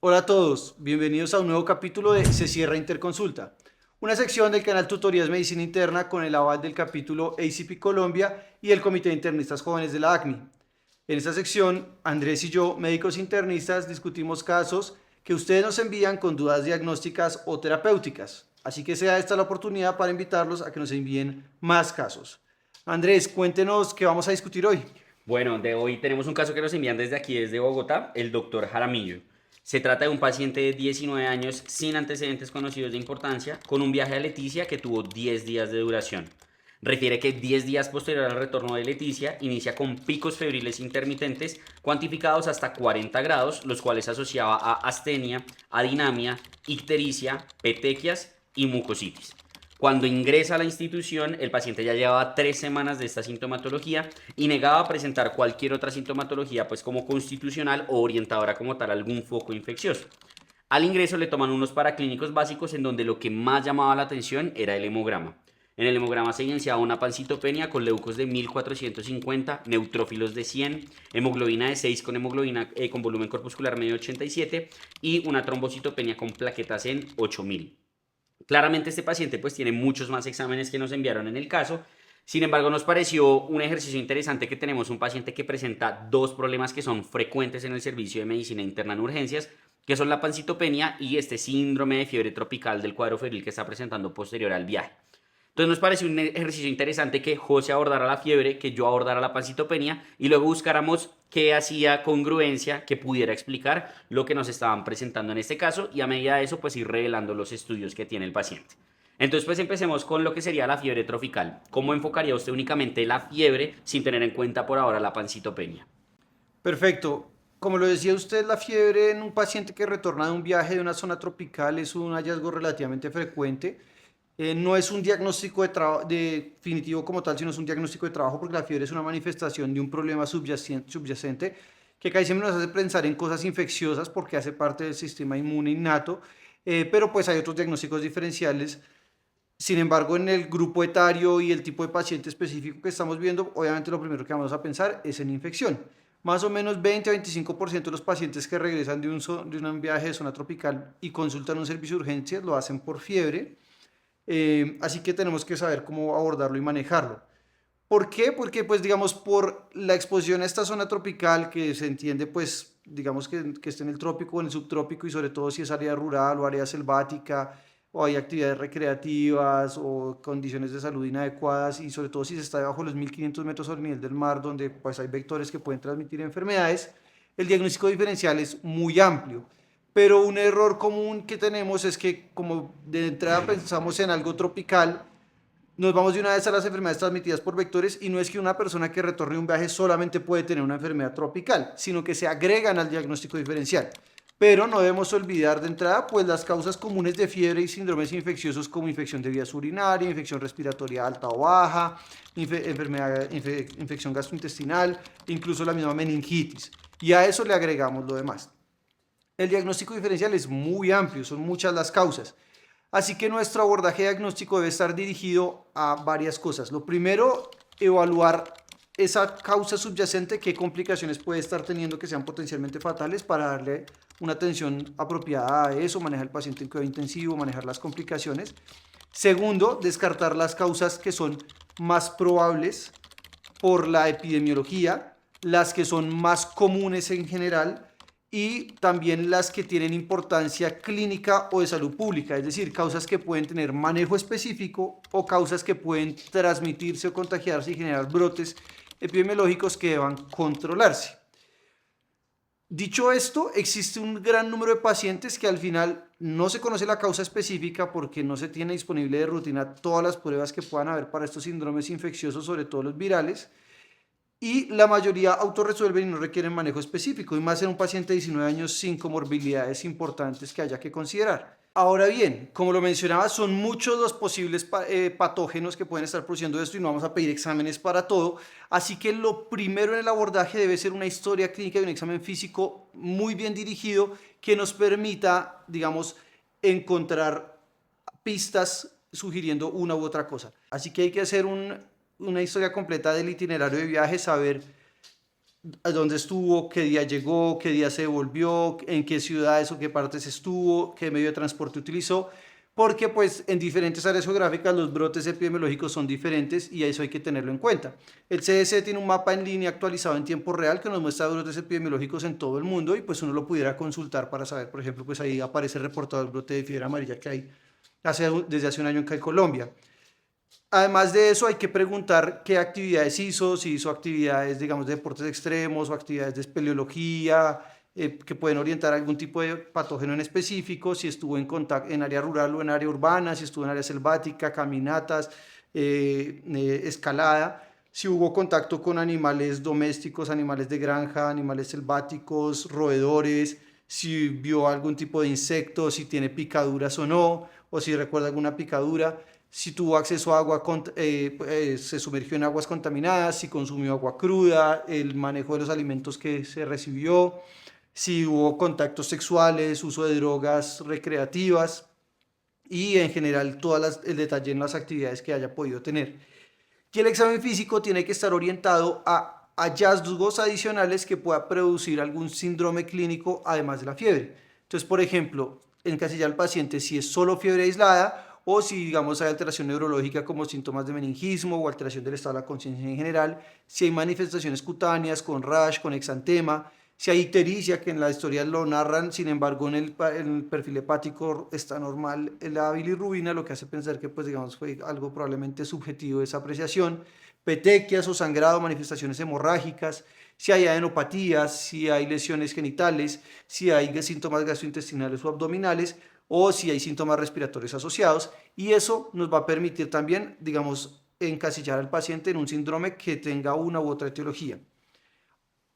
Hola a todos, bienvenidos a un nuevo capítulo de Se Cierra Interconsulta, una sección del canal Tutorías Medicina Interna con el aval del capítulo ACP Colombia y el Comité de Internistas Jóvenes de la ACNI. En esta sección, Andrés y yo, médicos internistas, discutimos casos que ustedes nos envían con dudas diagnósticas o terapéuticas. Así que sea esta la oportunidad para invitarlos a que nos envíen más casos. Andrés, cuéntenos qué vamos a discutir hoy. Bueno, de hoy tenemos un caso que nos envían desde aquí, desde Bogotá, el doctor Jaramillo. Se trata de un paciente de 19 años sin antecedentes conocidos de importancia, con un viaje a Leticia que tuvo 10 días de duración. Refiere que 10 días posterior al retorno de Leticia inicia con picos febriles intermitentes cuantificados hasta 40 grados, los cuales asociaba a astenia, adinamia, ictericia, petequias y mucositis. Cuando ingresa a la institución, el paciente ya llevaba 3 semanas de esta sintomatología y negaba a presentar cualquier otra sintomatología, pues como constitucional o orientadora como tal a algún foco infeccioso. Al ingreso le toman unos paraclínicos básicos en donde lo que más llamaba la atención era el hemograma. En el hemograma se evidenciaba una pancitopenia con leucos de 1450, neutrófilos de 100, hemoglobina de 6 con hemoglobina con volumen corpuscular medio 87 y una trombocitopenia con plaquetas en 8000. Claramente este paciente pues tiene muchos más exámenes que nos enviaron en el caso. Sin embargo, nos pareció un ejercicio interesante que tenemos un paciente que presenta dos problemas que son frecuentes en el servicio de medicina interna en urgencias, que son la pancitopenia y este síndrome de fiebre tropical del cuadro febril que está presentando posterior al viaje. Entonces nos pareció un ejercicio interesante que José abordara la fiebre, que yo abordara la pancitopenia y luego buscáramos qué hacía congruencia que pudiera explicar lo que nos estaban presentando en este caso y a medida de eso pues ir revelando los estudios que tiene el paciente. Entonces pues empecemos con lo que sería la fiebre tropical. ¿Cómo enfocaría usted únicamente la fiebre sin tener en cuenta por ahora la pancitopenia? Perfecto. Como lo decía usted, la fiebre en un paciente que retorna de un viaje de una zona tropical es un hallazgo relativamente frecuente. No es un diagnóstico definitivo como tal, sino es un diagnóstico de trabajo porque la fiebre es una manifestación de un problema subyacente que casi siempre nos hace pensar en cosas infecciosas porque hace parte del sistema inmune innato, pero pues hay otros diagnósticos diferenciales. Sin embargo, en el grupo etario y el tipo de paciente específico que estamos viendo, obviamente lo primero que vamos a pensar es en infección. Más o menos 20 a 25% de los pacientes que regresan de un viaje de zona tropical y consultan un servicio de urgencias lo hacen por fiebre. Así que tenemos que saber cómo abordarlo y manejarlo. ¿Por qué? Porque, pues, digamos, por la exposición a esta zona tropical, que se entiende, pues, digamos que esté en el trópico o en el subtrópico, y sobre todo si es área rural o área selvática, o hay actividades recreativas o condiciones de salud inadecuadas, y sobre todo si se está debajo de los 1500 metros sobre el nivel del mar, donde pues hay vectores que pueden transmitir enfermedades, el diagnóstico diferencial es muy amplio. Pero un error común que tenemos es que como de entrada pensamos en algo tropical, nos vamos de una vez a las enfermedades transmitidas por vectores y no es que una persona que retorne un viaje solamente puede tener una enfermedad tropical, sino que se agregan al diagnóstico diferencial. Pero no debemos olvidar de entrada pues las causas comunes de fiebre y síndromes infecciosos como infección de vías urinarias, infección respiratoria alta o baja, infección gastrointestinal, incluso la misma meningitis. Y a eso le agregamos lo demás. El diagnóstico diferencial es muy amplio, son muchas las causas. Así que nuestro abordaje diagnóstico debe estar dirigido a varias cosas. Lo primero, evaluar esa causa subyacente, qué complicaciones puede estar teniendo que sean potencialmente fatales para darle una atención apropiada a eso, manejar el paciente en cuidado intensivo, manejar las complicaciones. Segundo, descartar las causas que son más probables por la epidemiología, las que son más comunes en general y también las que tienen importancia clínica o de salud pública, es decir, causas que pueden tener manejo específico o causas que pueden transmitirse o contagiarse y generar brotes epidemiológicos que deban controlarse. Dicho esto, existe un gran número de pacientes que al final no se conoce la causa específica porque no se tiene disponible de rutina todas las pruebas que puedan haber para estos síndromes infecciosos, sobre todo los virales, y la mayoría autorresuelven y no requieren manejo específico, y más en un paciente de 19 años sin comorbilidades importantes que haya que considerar. Ahora bien, como lo mencionaba, son muchos los posibles patógenos que pueden estar produciendo esto y no vamos a pedir exámenes para todo, así que lo primero en el abordaje debe ser una historia clínica y un examen físico muy bien dirigido que nos permita, digamos, encontrar pistas sugiriendo una u otra cosa. Así que hay que hacer una historia completa del itinerario de viaje, saber a dónde estuvo, qué día llegó, qué día se devolvió, en qué ciudades o qué partes estuvo, qué medio de transporte utilizó, porque pues en diferentes áreas geográficas los brotes epidemiológicos son diferentes y eso hay que tenerlo en cuenta. El CDC tiene un mapa en línea actualizado en tiempo real que nos muestra brotes epidemiológicos en todo el mundo y pues uno lo pudiera consultar para saber, por ejemplo, pues ahí aparece reportado el brote de fiebre amarilla que hay desde hace un año acá en Colombia. Además de eso, hay que preguntar qué actividades hizo, si hizo actividades, digamos, de deportes extremos o actividades de espeleología, que pueden orientar a algún tipo de patógeno en específico, si estuvo en contacto en área rural o en área urbana, si estuvo en área selvática, caminatas, escalada, si hubo contacto con animales domésticos, animales de granja, animales selváticos, roedores, si vio algún tipo de insecto, si tiene picaduras o no, o si recuerda alguna picadura, si tuvo acceso a agua, se sumergió en aguas contaminadas, si consumió agua cruda, el manejo de los alimentos que se recibió, si hubo contactos sexuales, uso de drogas recreativas y en general el detalle en las actividades que haya podido tener. Y el examen físico tiene que estar orientado a hallazgos adicionales que pueda producir algún síndrome clínico además de la fiebre. Entonces, por ejemplo, encasillar al paciente si es solo fiebre aislada o si, digamos, hay alteración neurológica como síntomas de meningismo o alteración del estado de la conciencia en general, si hay manifestaciones cutáneas con rash, con exantema, si hay ictericia, que en la historia lo narran, sin embargo en el perfil hepático está normal la bilirrubina, lo que hace pensar que pues digamos fue algo probablemente subjetivo de esa apreciación, petequias o sangrado, manifestaciones hemorrágicas, si hay adenopatías, si hay lesiones genitales, si hay síntomas gastrointestinales o abdominales, o si hay síntomas respiratorios asociados, y eso nos va a permitir también, digamos, encasillar al paciente en un síndrome que tenga una u otra etiología.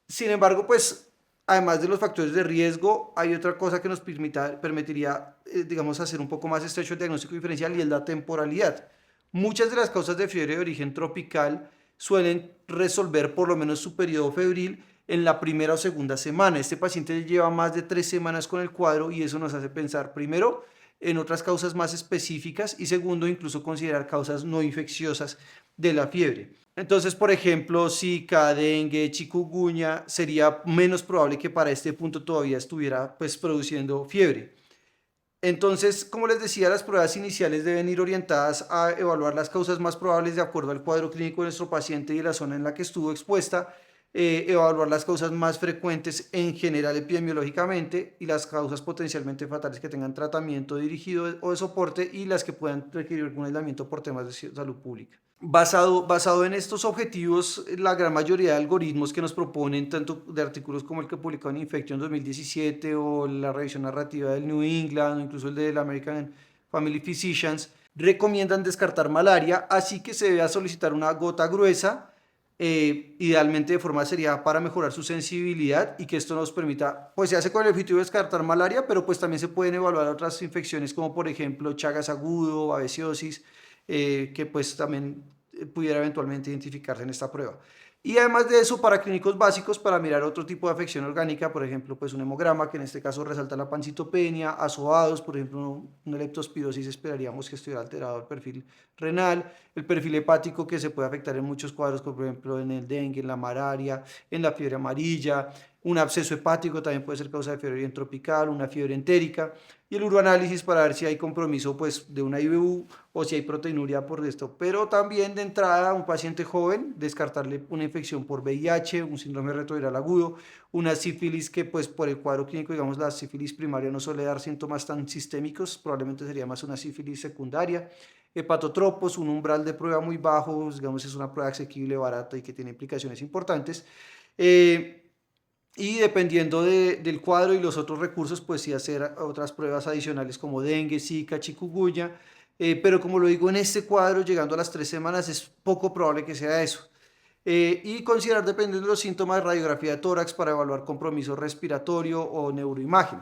Sin embargo, pues, además de los factores de riesgo, hay otra cosa que nos permitiría, digamos, hacer un poco más estrecho el diagnóstico diferencial y es la temporalidad. Muchas de las causas de fiebre de origen tropical suelen resolver por lo menos su periodo febril en la primera o segunda semana. Este paciente lleva más de 3 semanas con el cuadro y eso nos hace pensar, primero, en otras causas más específicas y segundo, incluso considerar causas no infecciosas de la fiebre. Entonces, por ejemplo, Zika, dengue, chikungunya, sería menos probable que para este punto todavía estuviera pues produciendo fiebre. Entonces, como les decía, las pruebas iniciales deben ir orientadas a evaluar las causas más probables de acuerdo al cuadro clínico de nuestro paciente y la zona en la que estuvo expuesta, evaluar las causas más frecuentes en general epidemiológicamente y las causas potencialmente fatales que tengan tratamiento dirigido o de soporte y las que puedan requerir un aislamiento por temas de salud pública. Basado en estos objetivos, la gran mayoría de algoritmos que nos proponen, tanto de artículos como el que publicó en Infection 2017 o la revisión narrativa del New England o incluso el del American Family Physicians, recomiendan descartar malaria, así que se debe solicitar una gota gruesa, idealmente de forma seriada para mejorar su sensibilidad y que esto nos permita, pues se hace con el objetivo de descartar malaria, pero pues también se pueden evaluar otras infecciones como por ejemplo Chagas agudo, babesiosis, que pues también pudiera eventualmente identificarse en esta prueba. Y además de eso, para clínicos básicos, para mirar otro tipo de afección orgánica, por ejemplo, pues un hemograma, que en este caso resalta la pancitopenia, asoados, por ejemplo, una leptospirosis, esperaríamos que estuviera alterado el perfil renal, el perfil hepático que se puede afectar en muchos cuadros, como por ejemplo en el dengue, en la malaria, en la fiebre amarilla, un absceso hepático también puede ser causa de fiebre tropical, una fiebre entérica, y el uroanálisis para ver si hay compromiso pues, de una IBU o si hay proteinuria por esto. Pero también de entrada a un paciente joven, descartarle una infección por VIH, un síndrome retroviral agudo, una sífilis que pues por el cuadro clínico, digamos la sífilis primaria no suele dar síntomas tan sistémicos, probablemente sería más una sífilis secundaria. Hepatotropos, un umbral de prueba muy bajo, digamos es una prueba asequible, barata y que tiene implicaciones importantes. Y dependiendo del cuadro y los otros recursos, pues sí hacer otras pruebas adicionales como dengue, zika, chikungunya, pero como lo digo en este cuadro, llegando a las 3 semanas es poco probable que sea eso. Y considerar, dependiendo de los síntomas, radiografía de tórax para evaluar compromiso respiratorio o neuroimagen.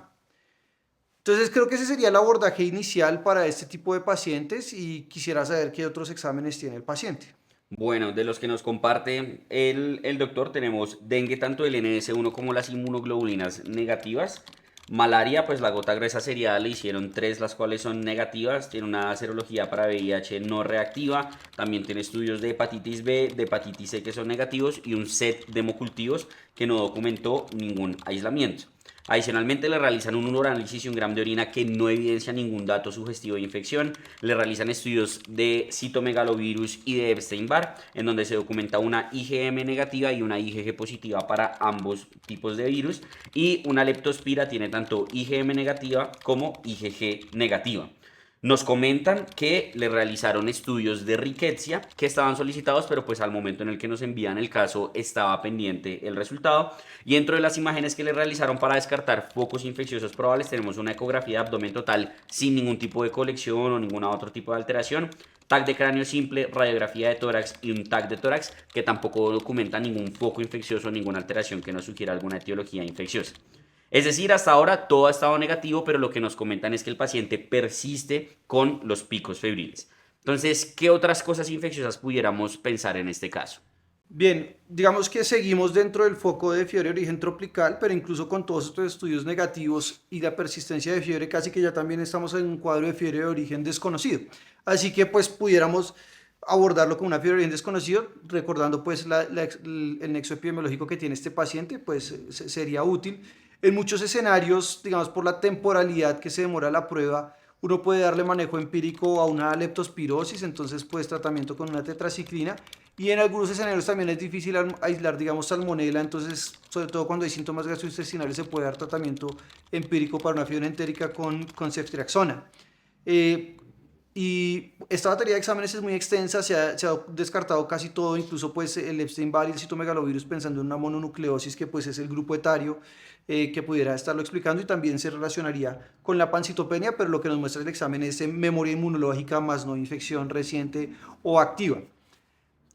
Entonces creo que ese sería el abordaje inicial para este tipo de pacientes y quisiera saber qué otros exámenes tiene el paciente. Bueno, de los que nos comparte el doctor tenemos dengue, tanto el NS1 como las inmunoglobulinas negativas. Malaria, pues la gota gruesa seriada le hicieron 3, las cuales son negativas. Tiene una serología para VIH no reactiva. También tiene estudios de hepatitis B, de hepatitis C que son negativos y un set de hemocultivos que no documentó ningún aislamiento. Adicionalmente le realizan un uroanálisis y un gram de orina que no evidencia ningún dato sugestivo de infección. Le realizan estudios de citomegalovirus y de Epstein-Barr, en donde se documenta una IgM negativa y una IgG positiva para ambos tipos de virus. Y una leptospira tiene tanto IgM negativa como IgG negativa. Nos comentan que le realizaron estudios de riqueza que estaban solicitados, pero pues al momento en el que nos envían el caso estaba pendiente el resultado. Y dentro de las imágenes que le realizaron para descartar focos infecciosos probables tenemos una ecografía de abdomen total sin ningún tipo de colección o ningún otro tipo de alteración, TAC de cráneo simple, radiografía de tórax y un TAC de tórax que tampoco documenta ningún foco infeccioso o ninguna alteración que nos sugiera alguna etiología infecciosa. Es decir, hasta ahora todo ha estado negativo, pero lo que nos comentan es que el paciente persiste con los picos febriles. Entonces, ¿qué otras cosas infecciosas pudiéramos pensar en este caso? Bien, digamos que seguimos dentro del foco de fiebre de origen tropical, pero incluso con todos estos estudios negativos y la persistencia de fiebre, casi que ya también estamos en un cuadro de fiebre de origen desconocido. Así que pues pudiéramos abordarlo como una fiebre de origen desconocido, recordando pues el nexo epidemiológico que tiene este paciente, pues sería útil. En muchos escenarios, digamos por la temporalidad que se demora la prueba, uno puede darle manejo empírico a una leptospirosis, entonces pues tratamiento con una tetraciclina. Y en algunos escenarios también es difícil aislar, digamos, salmonela, entonces, sobre todo cuando hay síntomas gastrointestinales, se puede dar tratamiento empírico para una fiebre entérica con ceftriaxona. Y esta batería de exámenes es muy extensa, se ha descartado casi todo, incluso pues el Epstein-Barr y el citomegalovirus, pensando en una mononucleosis que pues es el grupo etario que pudiera estarlo explicando, y también se relacionaría con la pancitopenia, pero lo que nos muestra el examen es memoria inmunológica más no infección reciente o activa.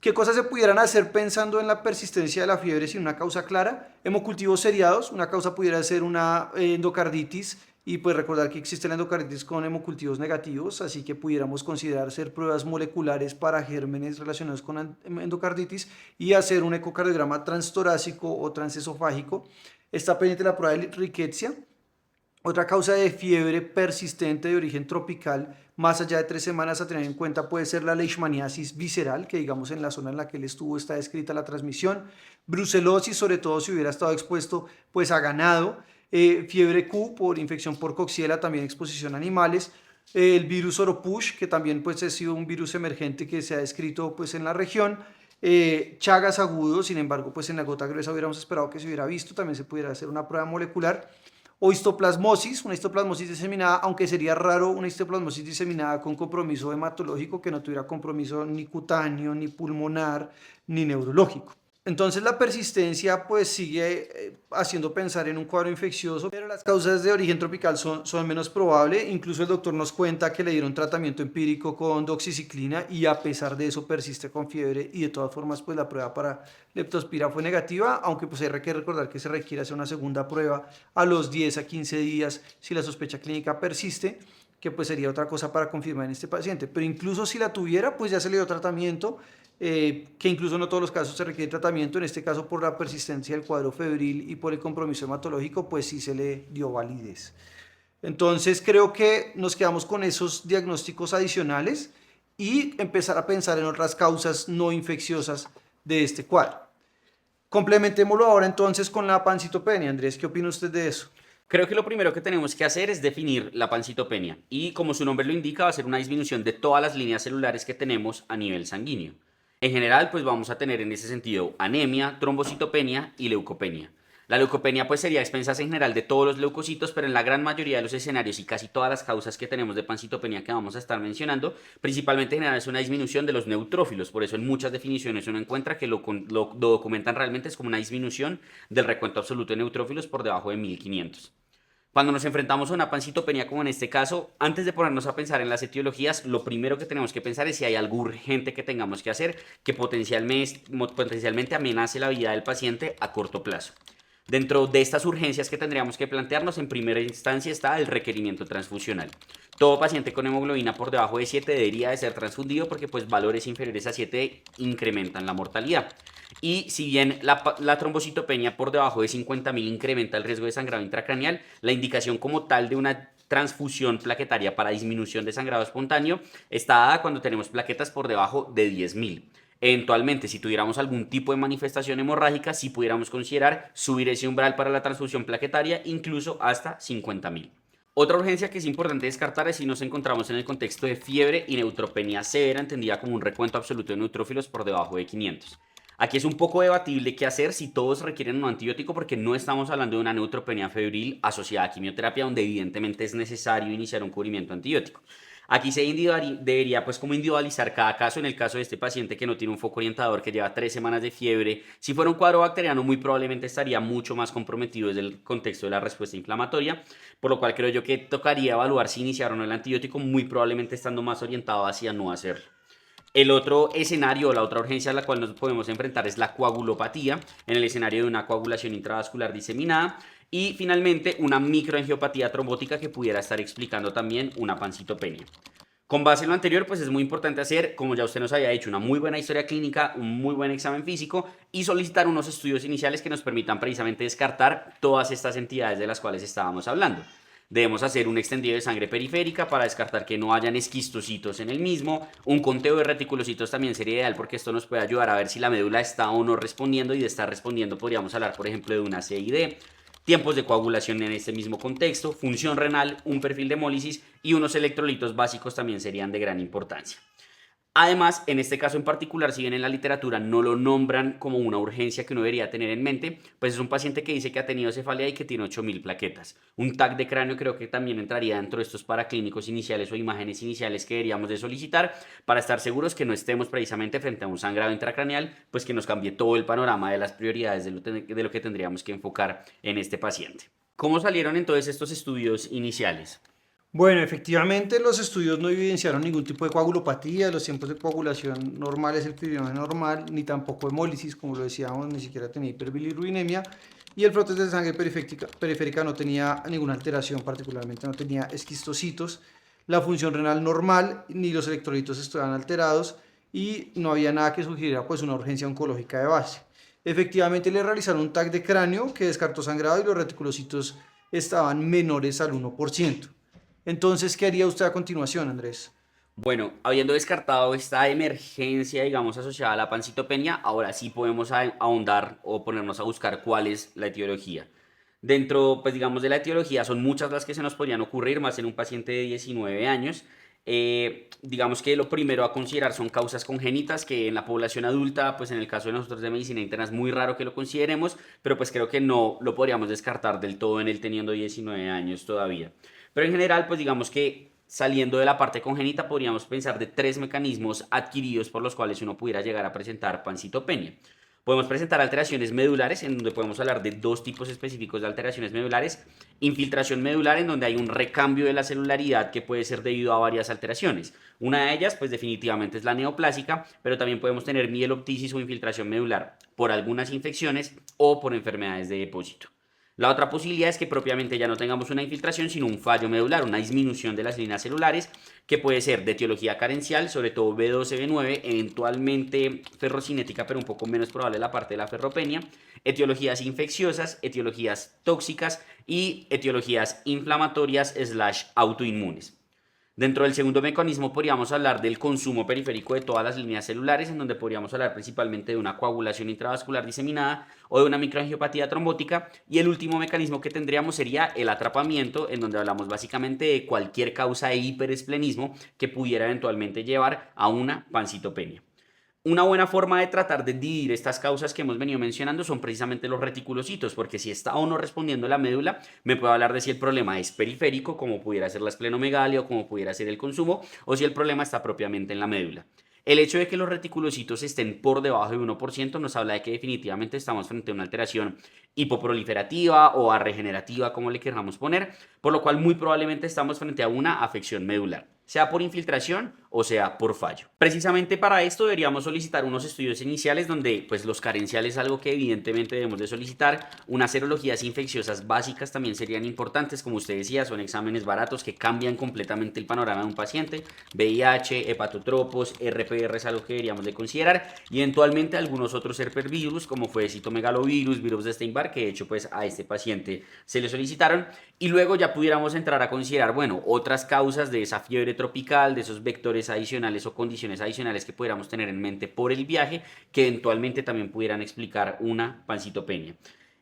¿Qué cosas se pudieran hacer pensando en la persistencia de la fiebre sin una causa clara? Hemocultivos seriados, una causa pudiera ser una endocarditis, y pues recordar que existe la endocarditis con hemocultivos negativos, así que pudiéramos considerar hacer pruebas moleculares para gérmenes relacionados con endocarditis y hacer un ecocardiograma transtorácico o transesofágico. Está pendiente la prueba de riqueza. Otra causa de fiebre persistente de origen tropical, más allá de 3 semanas a tener en cuenta, puede ser la leishmaniasis visceral, que digamos en la zona en la que él estuvo está descrita la transmisión. Brucelosis, sobre todo si hubiera estado expuesto pues a ganado. Fiebre Q por infección por Coxiella, también exposición a animales. El virus Oropouche, que también pues ha sido un virus emergente que se ha descrito pues en la región. Chagas agudos, sin embargo pues en la gota gruesa hubiéramos esperado que se hubiera visto, también se pudiera hacer una prueba molecular. O histoplasmosis, una histoplasmosis diseminada, aunque sería raro una histoplasmosis diseminada con compromiso hematológico que no tuviera compromiso ni cutáneo, ni pulmonar, ni neurológico. Entonces la persistencia pues sigue haciendo pensar en un cuadro infeccioso, pero las causas de origen tropical son menos probables. Incluso el doctor nos cuenta que le dieron tratamiento empírico con doxiciclina y a pesar de eso persiste con fiebre, y de todas formas pues la prueba para leptospira fue negativa, aunque pues hay que recordar que se requiere hacer una segunda prueba a los 10 a 15 días si la sospecha clínica persiste, que pues sería otra cosa para confirmar en este paciente. Pero incluso si la tuviera, pues ya se le dio tratamiento, que incluso no todos los casos se requiere tratamiento. En este caso, por la persistencia del cuadro febril y por el compromiso hematológico, pues sí se le dio validez. Entonces creo que nos quedamos con esos diagnósticos adicionales y empezar a pensar en otras causas no infecciosas de este cuadro. Complementémoslo ahora entonces con la pancitopenia. Andrés, ¿qué opina usted de eso? Creo que lo primero que tenemos que hacer es definir la pancitopenia y, como su nombre lo indica, va a ser una disminución de todas las líneas celulares que tenemos a nivel sanguíneo. En general, pues vamos a tener en ese sentido anemia, trombocitopenia y leucopenia. La leucopenia pues sería a expensas en general de todos los leucocitos, pero en la gran mayoría de los escenarios y casi todas las causas que tenemos de pancitopenia que vamos a estar mencionando, principalmente en general es una disminución de los neutrófilos. Por eso en muchas definiciones uno encuentra que lo documentan realmente es como una disminución del recuento absoluto de neutrófilos por debajo de 1500. Cuando nos enfrentamos a una pancitopenia como en este caso, antes de ponernos a pensar en las etiologías, lo primero que tenemos que pensar es si hay algo urgente que tengamos que hacer que potencialmente amenace la vida del paciente a corto plazo. Dentro de estas urgencias que tendríamos que plantearnos, en primera instancia está el requerimiento transfusional. Todo paciente con hemoglobina por debajo de 7 debería de ser transfundido porque pues valores inferiores a 7 incrementan la mortalidad. Y si bien la trombocitopenia por debajo de 50.000 incrementa el riesgo de sangrado intracraneal, la indicación como tal de una transfusión plaquetaria para disminución de sangrado espontáneo está dada cuando tenemos plaquetas por debajo de 10.000. Eventualmente, si tuviéramos algún tipo de manifestación hemorrágica, sí pudiéramos considerar subir ese umbral para la transfusión plaquetaria incluso hasta 50.000. Otra urgencia que es importante descartar es si nos encontramos en el contexto de fiebre y neutropenia severa, entendida como un recuento absoluto de neutrófilos por debajo de 500. Aquí es un poco debatible qué hacer si todos requieren un antibiótico porque no estamos hablando de una neutropenia febril asociada a quimioterapia donde evidentemente es necesario iniciar un cubrimiento antibiótico. Aquí se debería pues como individualizar cada caso. En el caso de este paciente que no tiene un foco orientador, que lleva 3 semanas de fiebre, si fuera un cuadro bacteriano muy probablemente estaría mucho más comprometido desde el contexto de la respuesta inflamatoria, por lo cual creo yo que tocaría evaluar si iniciar o no el antibiótico, muy probablemente estando más orientado hacia no hacerlo. El otro escenario, la otra urgencia a la cual nos podemos enfrentar es la coagulopatía, en el escenario de una coagulación intravascular diseminada. Y finalmente, una microangiopatía trombótica que pudiera estar explicando también una pancitopenia. Con base en lo anterior, pues es muy importante hacer, como ya usted nos había dicho, una muy buena historia clínica, un muy buen examen físico y solicitar unos estudios iniciales que nos permitan precisamente descartar todas estas entidades de las cuales estábamos hablando. Debemos hacer un extendido de sangre periférica para descartar que no hayan esquistocitos en el mismo. Un conteo de reticulocitos también sería ideal porque esto nos puede ayudar a ver si la médula está o no respondiendo, y de estar respondiendo podríamos hablar, por ejemplo, de una CID. Tiempos de coagulación en este mismo contexto, función renal, un perfil de hemólisis y unos electrolitos básicos también serían de gran importancia. Además, en este caso en particular, si bien en la literatura no lo nombran como una urgencia que uno debería tener en mente, pues es un paciente que dice que ha tenido cefalea y que tiene 8.000 plaquetas. Un TAC de cráneo creo que también entraría dentro de estos paraclínicos iniciales o imágenes iniciales que deberíamos de solicitar para estar seguros que no estemos precisamente frente a un sangrado intracraneal, pues que nos cambie todo el panorama de las prioridades de lo que tendríamos que enfocar en este paciente. ¿Cómo salieron entonces estos estudios iniciales? Bueno, efectivamente los estudios no evidenciaron ningún tipo de coagulopatía, los tiempos de coagulación normales, el criminal normal, ni tampoco hemólisis, como lo decíamos, ni siquiera tenía hiperbilirruinemia, y el frotes de sangre periférica no tenía ninguna alteración, particularmente no tenía esquistocitos, la función renal normal, ni los electrolitos estaban alterados, y no había nada que sugiriera pues una urgencia oncológica de base. Efectivamente le realizaron un TAC de cráneo que descartó sangrado y los reticulocitos estaban menores al 1%. Entonces, ¿qué haría usted a continuación, Andrés? Bueno, habiendo descartado esta emergencia, digamos, asociada a la pancitopenia, ahora sí podemos ahondar o ponernos a buscar cuál es la etiología. Dentro, pues digamos, de la etiología son muchas las que se nos podrían ocurrir, más en un paciente de 19 años. Digamos que lo primero a considerar son causas congénitas, que en la población adulta, pues en el caso de nosotros de medicina interna es muy raro que lo consideremos, pero pues creo que no lo podríamos descartar del todo en él teniendo 19 años todavía. Pero en general, pues digamos que saliendo de la parte congénita, podríamos pensar de 3 mecanismos adquiridos por los cuales uno pudiera llegar a presentar pancitopenia. Podemos presentar alteraciones medulares, en donde podemos hablar de 2 tipos específicos de alteraciones medulares. Infiltración medular, en donde hay un recambio de la celularidad que puede ser debido a varias alteraciones. Una de ellas, pues definitivamente es la neoplásica, pero también podemos tener mieloptisis o infiltración medular por algunas infecciones o por enfermedades de depósito. La otra posibilidad es que propiamente ya no tengamos una infiltración, sino un fallo medular, una disminución de las líneas celulares, que puede ser de etiología carencial, sobre todo B12, B9, eventualmente ferrocinética, pero un poco menos probable la parte de la ferropenia, etiologías infecciosas, etiologías tóxicas y etiologías inflamatorias / autoinmunes. Dentro del segundo mecanismo podríamos hablar del consumo periférico de todas las líneas celulares, en donde podríamos hablar principalmente de una coagulación intravascular diseminada o de una microangiopatía trombótica. Y el último mecanismo que tendríamos sería el atrapamiento, en donde hablamos básicamente de cualquier causa de hiperesplenismo que pudiera eventualmente llevar a una pancitopenia. Una buena forma de tratar de dividir estas causas que hemos venido mencionando son precisamente los reticulocitos, porque si está o no respondiendo la médula, me puede hablar de si el problema es periférico, como pudiera ser la esplenomegalia o como pudiera ser el consumo, o si el problema está propiamente en la médula. El hecho de que los reticulocitos estén por debajo de 1% nos habla de que definitivamente estamos frente a una alteración hipoproliferativa o regenerativa, como le queramos poner, por lo cual muy probablemente estamos frente a una afección medular. sea por infiltración o sea por fallo. Precisamente para esto deberíamos solicitar unos estudios iniciales donde pues los carenciales es algo que evidentemente debemos de solicitar. Unas serologías infecciosas básicas también serían importantes, como usted decía, son exámenes baratos que cambian completamente el panorama de un paciente. VIH, hepatotropos, RPR es algo que deberíamos de considerar y eventualmente algunos otros herpesvirus como fue citomegalovirus, virus de Epstein-Barr, que de hecho pues a este paciente se le solicitaron, y luego ya pudiéramos entrar a considerar, bueno, otras causas de esa fiebre tropical, de esos vectores adicionales o condiciones adicionales que pudiéramos tener en mente por el viaje, que eventualmente también pudieran explicar una pancitopenia.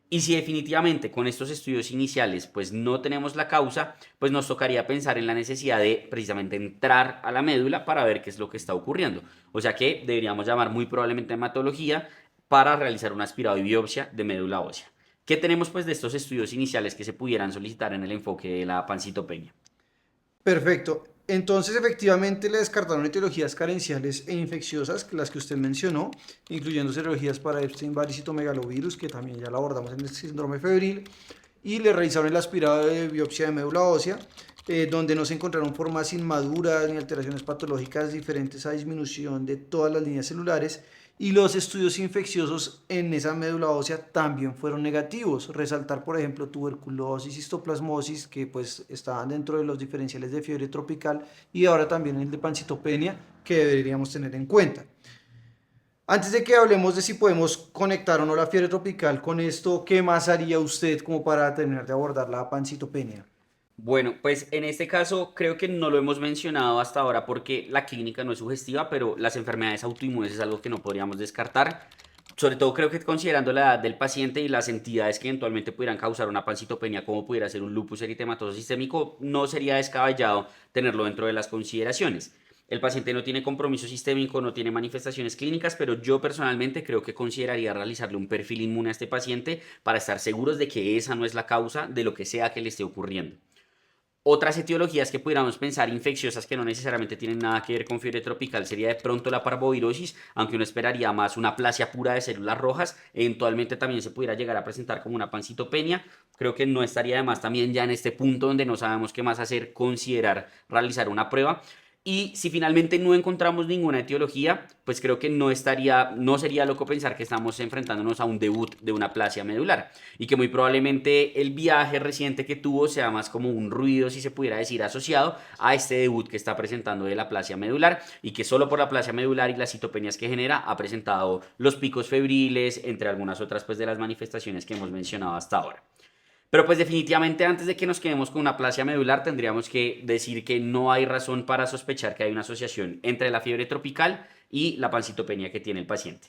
Y si definitivamente con estos estudios iniciales pues no tenemos la causa, pues nos tocaría pensar en la necesidad de precisamente entrar a la médula para ver qué es lo que está ocurriendo. O sea que deberíamos llamar muy probablemente a hematología para realizar un aspirado y biopsia de médula ósea. ¿Qué tenemos pues de estos estudios iniciales que se pudieran solicitar en el enfoque de la pancitopenia? Perfecto. Entonces, efectivamente, le descartaron etiologías carenciales e infecciosas, las que usted mencionó, incluyendo serologías para Epstein-Barr y citomegalovirus, que también ya lo abordamos en el síndrome febril, y le realizaron el aspirado de biopsia de médula ósea, donde no se encontraron formas inmaduras ni alteraciones patológicas diferentes a disminución de todas las líneas celulares, y los estudios infecciosos en esa médula ósea también fueron negativos. Resaltar, por ejemplo, tuberculosis, histoplasmosis, que pues estaban dentro de los diferenciales de fiebre tropical, y ahora también el de pancitopenia, que deberíamos tener en cuenta. Antes de que hablemos de si podemos conectar o no la fiebre tropical con esto, ¿qué más haría usted como para terminar de abordar la pancitopenia? Bueno, pues en este caso creo que no lo hemos mencionado hasta ahora porque la clínica no es sugestiva, pero las enfermedades autoinmunes es algo que no podríamos descartar. Sobre todo creo que considerando la edad del paciente y las entidades que eventualmente pudieran causar una pancitopenia, como pudiera ser un lupus eritematoso sistémico, no sería descabellado tenerlo dentro de las consideraciones. El paciente no tiene compromiso sistémico, no tiene manifestaciones clínicas, pero yo personalmente creo que consideraría realizarle un perfil inmune a este paciente para estar seguros de que esa no es la causa de lo que sea que le esté ocurriendo. Otras etiologías que pudiéramos pensar infecciosas que no necesariamente tienen nada que ver con fiebre tropical sería de pronto la parvovirosis, aunque uno esperaría más una aplasia pura de células rojas. Eventualmente también se pudiera llegar a presentar como una pancitopenia. Creo que no estaría de más también ya en este punto donde no sabemos qué más hacer, considerar realizar una prueba. Y si finalmente no encontramos ninguna etiología, pues creo que no sería loco pensar que estamos enfrentándonos a un debut de una aplasia medular y que muy probablemente el viaje reciente que tuvo sea más como un ruido, si se pudiera decir, asociado a este debut que está presentando de la aplasia medular y que solo por la aplasia medular y las citopenias que genera ha presentado los picos febriles, entre algunas otras pues de las manifestaciones que hemos mencionado hasta ahora. Pero pues definitivamente antes de que nos quedemos con una aplasia medular tendríamos que decir que no hay razón para sospechar que hay una asociación entre la fiebre tropical y la pancitopenia que tiene el paciente.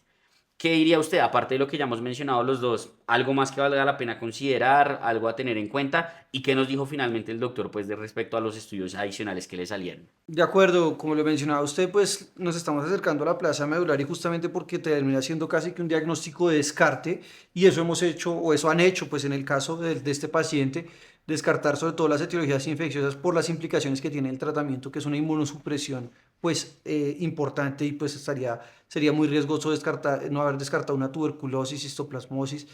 ¿Qué diría usted, aparte de lo que ya hemos mencionado los dos, algo más que valga la pena considerar, algo a tener en cuenta? ¿Y qué nos dijo finalmente el doctor pues de respecto a los estudios adicionales que le salieron? De acuerdo, como lo mencionaba usted, pues nos estamos acercando a la plaza medular y justamente porque termina siendo casi que un diagnóstico de descarte y eso hemos hecho o eso han hecho pues en el caso de este paciente, descartar sobre todo las etiologías infecciosas por las implicaciones que tiene el tratamiento, que es una inmunosupresión pues importante y pues sería muy riesgoso descartar, no haber descartado una tuberculosis, histoplasmosis.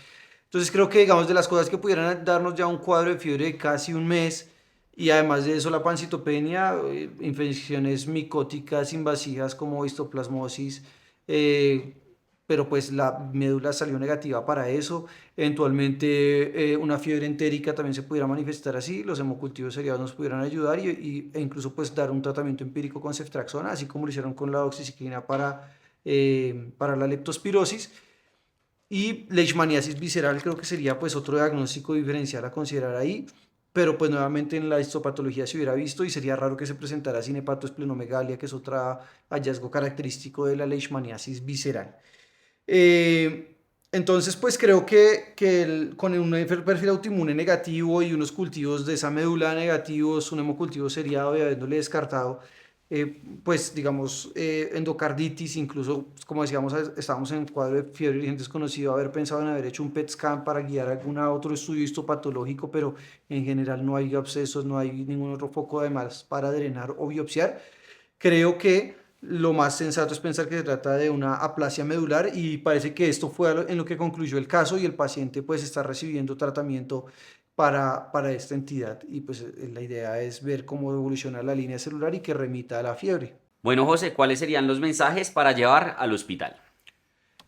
Entonces creo que digamos de las cosas que pudieran darnos ya un cuadro de fiebre de casi un mes y además de eso la pancitopenia, infecciones micóticas invasivas como histoplasmosis, eh, pero pues la médula salió negativa para eso. Eventualmente una fiebre entérica también se pudiera manifestar así, los hemocultivos seriados nos pudieran ayudar e incluso pues dar un tratamiento empírico con ceftriaxona, así como lo hicieron con la doxiciclina para la leptospirosis. Y leishmaniasis visceral creo que sería pues otro diagnóstico diferencial a considerar ahí, pero pues nuevamente en la histopatología se hubiera visto y sería raro que se presentara sin hepatosplenomegalia, que es otro hallazgo característico de la leishmaniasis visceral. Eh, entonces, pues creo que con un perfil autoinmune negativo y unos cultivos de esa médula negativos, un hemocultivo seriado y habiéndole descartado, pues digamos, endocarditis, incluso como decíamos, estábamos en cuadro de fiebre origen desconocido, haber pensado en haber hecho un PET scan para guiar algún otro estudio histopatológico, pero en general no hay abscesos, no hay ningún otro foco además para drenar o biopsiar. Creo que lo más sensato es pensar que se trata de una aplasia medular y parece que esto fue en lo que concluyó el caso y el paciente pues está recibiendo tratamiento para esta entidad. Y pues la idea es ver cómo evoluciona la línea celular y que remita a la fiebre. Bueno, José, ¿cuáles serían los mensajes para llevar al hospital?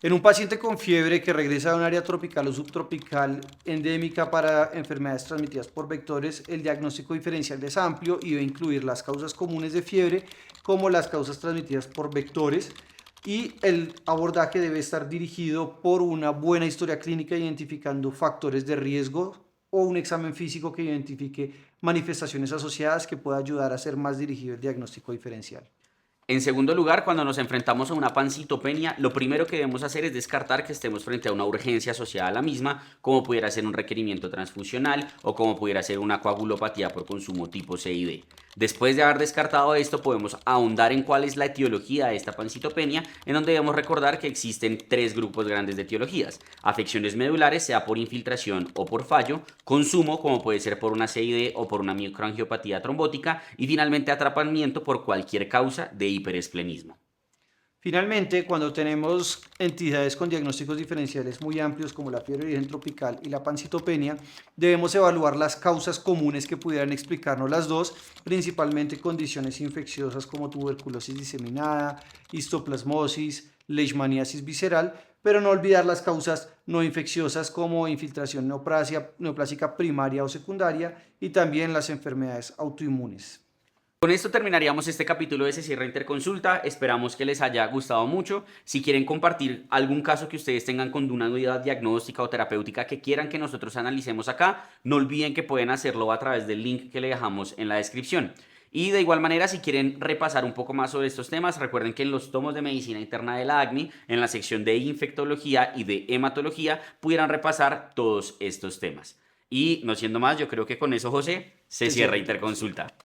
En un paciente con fiebre que regresa a un área tropical o subtropical endémica para enfermedades transmitidas por vectores, el diagnóstico diferencial es amplio y debe incluir las causas comunes de fiebre como las causas transmitidas por vectores, y el abordaje debe estar dirigido por una buena historia clínica identificando factores de riesgo o un examen físico que identifique manifestaciones asociadas que pueda ayudar a ser más dirigido el diagnóstico diferencial. En segundo lugar, cuando nos enfrentamos a una pancitopenia, lo primero que debemos hacer es descartar que estemos frente a una urgencia asociada a la misma, como pudiera ser un requerimiento transfusional o como pudiera ser una coagulopatía por consumo tipo C y D. Después de haber descartado esto, podemos ahondar en cuál es la etiología de esta pancitopenia, en donde debemos recordar que existen tres grupos grandes de etiologías: afecciones medulares, sea por infiltración o por fallo; consumo, como puede ser por una CID o por una microangiopatía trombótica; y finalmente atrapamiento por cualquier causa de hiperesplenismo. Finalmente, cuando tenemos entidades con diagnósticos diferenciales muy amplios como la fiebre de origen tropical y la pancitopenia, debemos evaluar las causas comunes que pudieran explicarnos las dos, principalmente condiciones infecciosas como tuberculosis diseminada, histoplasmosis, leishmaniasis visceral, pero no olvidar las causas no infecciosas como infiltración neoplásica primaria o secundaria y también las enfermedades autoinmunes. Con esto terminaríamos este capítulo de Se Cierra Interconsulta. Esperamos que les haya gustado mucho. Si quieren compartir algún caso que ustedes tengan con una duda diagnóstica o terapéutica que quieran que nosotros analicemos acá, no olviden que pueden hacerlo a través del link que le dejamos en la descripción. Y de igual manera, si quieren repasar un poco más sobre estos temas, recuerden que en los tomos de medicina interna de la ACNI, en la sección de infectología y de hematología, pudieran repasar todos estos temas. Y no siendo más, yo creo que con eso, José, se cierra Interconsulta.